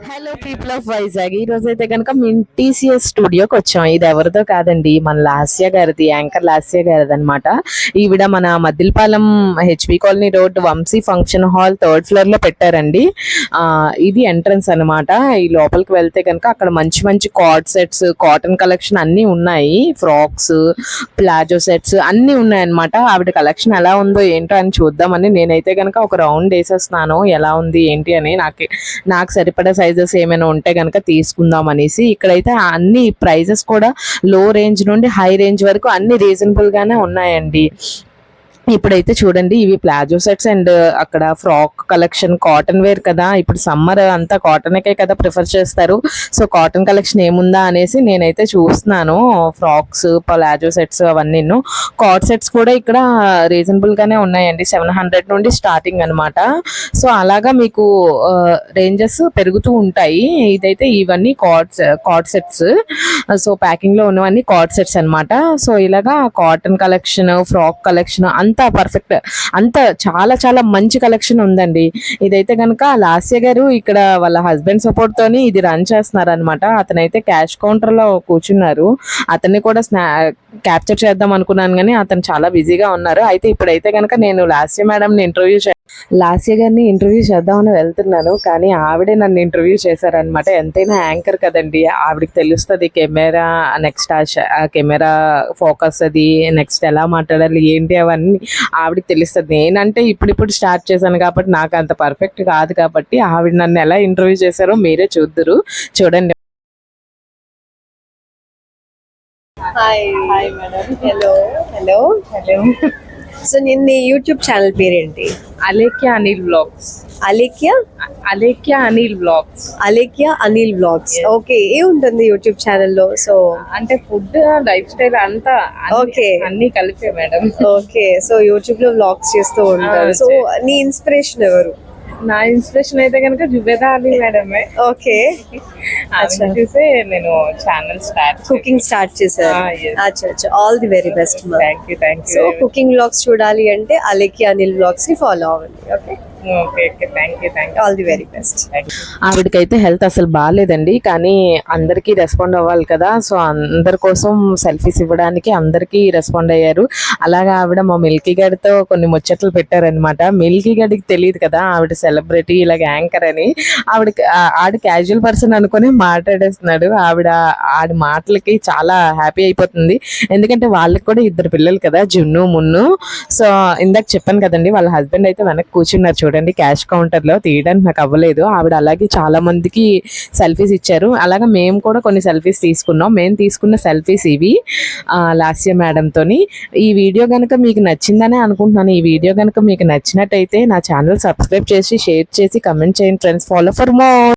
Hello people of Vizag. ఈ రోజు అయితే కనుక మేము టీసీఎస్ స్టూడియోకి వచ్చాం. ఇది ఎవరిదో కాదండి, మన లాస్య గారిది, యాంకర్ లాస్య గారిది అనమాట. ఈవిడ మన Maddilapalem HB colony road Vamsi function hall 3rd floor లో పెట్టారండి. ఇది ఎంట్రన్స్ అనమాట. ఈ లోపలికి వెళ్తే కనుక అక్కడ మంచి మంచి కార్డ్ సెట్స్, కాటన్ కలెక్షన్ అన్ని ఉన్నాయి. ఫ్రాక్స్, ప్లాజో సెట్స్ అన్ని ఉన్నాయన్నమాట. ఆవిడ కలెక్షన్ ఎలా ఉందో ఏంటో అని చూద్దామని నేనైతే కనుక ఒక రౌండ్ వేసేస్తున్నాను, ఎలా ఉంది ఏంటి అని. నాకు సరిపడా సైజెస్ ఏమైనా ఉంటే కనుక తీసుకుందాం అనేసి. ఇక్కడైతే అన్ని ప్రైజెస్ కూడా లో రేంజ్ నుండి హై రేంజ్ వరకు అన్ని రీజనబుల్ గానే ఉన్నాయండి. ఇప్పుడైతే చూడండి, ఇవి ప్లాజో సెట్స్ అండ్ అక్కడ ఫ్రాక్ కలెక్షన్, కాటన్ వేర్ కదా, ఇప్పుడు సమ్మర్ అంతా కాటన్కే కదా ప్రిఫర్ చేస్తారు. సో కాటన్ కలెక్షన్ ఏముందా అనేసి నేనైతే చూస్తున్నాను. ఫ్రాక్స్, ప్లాజో సెట్స్ అవన్నీ. కార్డ్ సెట్స్ కూడా ఇక్కడ రీజనబుల్ గానే ఉన్నాయండి. 700 నుండి స్టార్టింగ్ అనమాట. సో అలాగా మీకు రేంజెస్ పెరుగుతూ ఉంటాయి. ఇదైతే ఇవన్నీ కార్డ్ సెట్స్. సో ప్యాకింగ్ లో ఉన్నవన్నీ కార్డ్ సెట్స్ అనమాట. సో ఇలాగా కాటన్ కలెక్షన్, ఫ్రాక్ కలెక్షన్ అంతా పర్ఫెక్ట్, అంతా చాలా చాలా మంచి కలెక్షన్ ఉందండి. ఇదైతే కనుక లాస్య గారు ఇక్కడ వాళ్ళ హస్బెండ్ సపోర్ట్ తోని ఇది రన్ చేస్తున్నారు అనమాట. అతనైతే క్యాష్ కౌంటర్ లో కూర్చున్నారు. అతన్ని కూడా క్యాప్చర్ చేద్దాం అనుకున్నాను కానీ అతను చాలా బిజీగా ఉన్నారు. అయితే ఇప్పుడైతే కనుక నేను లాస్య గారిని ఇంటర్వ్యూ చేద్దామని వెళ్తున్నాను, కానీ ఆవిడే నన్ను ఇంటర్వ్యూ చేశారనమాట. ఎంతైనా యాంకర్ కదండి, ఆవిడకి తెలుస్తుంది కెమెరా, నెక్స్ట్ ఆ కెమెరా ఫోకస్, అది నెక్స్ట్ ఎలా మాట్లాడాలి ఏంటి అవన్నీ ఆవిడకి తెలుస్తుంది. నేనంటే ఇప్పుడు స్టార్ట్ చేశాను కాబట్టి నాకు అంత పర్ఫెక్ట్ కాదు, కాబట్టి ఆవిడ నన్ను ఎలా ఇంటర్వ్యూ చేశారో మీరే చూడండి. Hi hi madam. Hello hello hello. So నీ యూట్యూబ్ ఛానల్ పేరేంటి? Alekhya Anil blogs. Alekhya Anil blogs. Okay, ఏముంటుంది యూట్యూబ్ ఛానల్లో? సో అంటే ఫుడ్, లైఫ్ స్టైల్ అంతా ఓకే, అన్ని కలిపే మేడం. ఓకే, సో యూట్యూబ్ లో వ్లాగ్స్ చేస్తూ ఉంటారు. సో నీ ఇన్స్పిరేషన్ ఎవరు? నా ఇన్స్పిరేషన్ అయితే కనుక జుబేదా అలీ మేడమే. ఓకే, చూసే నేను ఛానల్ కుకింగ్ స్టార్ట్ చేశారు. అచ్చా, all the very best. Thank you. So cooking vlogs చూడాలి అంటే అలేఖ్య అనిల్ బ్లాగ్స్ ని ఫాలో అవ్వండి. Okay, all the very best. ఆవిడకైతే హెల్త్ అసలు బాగాలేదండి, కానీ అందరికీ రెస్పాండ్ అవ్వాలి కదా. సో అందరి కోసం సెల్ఫీస్ ఇవ్వడానికి అందరికీ రెస్పాండ్ అయ్యారు. అలాగా ఆవిడ మా మిల్కీ గడితో కొన్ని ముచ్చట్లు పెట్టారనమాట. మిల్కీ గడికి తెలియదు కదా ఆవిడ సెలబ్రిటీ, ఇలాగ యాంకర్ అని. ఆవిడ క్యాజువల్ పర్సన్ అనుకుని మాట్లాడేస్తున్నాడు. ఆడి మాటలకి చాలా హ్యాపీ అయిపోతుంది. ఎందుకంటే వాళ్ళకి కూడా 2 పిల్లలు కదా, జున్ను మున్ను. సో ఇందాక చెప్పాను కదండి, వాళ్ళ హస్బెండ్ అయితే వెనక్కి కూర్చున్నారు చూడండి క్యాష్ కౌంటర్ లో. తీయడానికి నాకు అవ్వలేదు. ఆవిడ అలాగే చాలా మందికి సెల్ఫీస్ ఇచ్చారు. అలాగే మేము కూడా కొన్ని సెల్ఫీస్ తీసుకున్నాం. మేము తీసుకున్న సెల్ఫీస్ ఇవి లాస్య మేడం తోని. ఈ వీడియో కనుక మీకు నచ్చిందనే అనుకుంటున్నాను. ఈ వీడియో కనుక మీకు నచ్చినట్టయితే నా ఛానల్ సబ్స్క్రైబ్ చేసి, షేర్ చేసి, కమెంట్ చేయండి ఫ్రెండ్స్. Follow for more.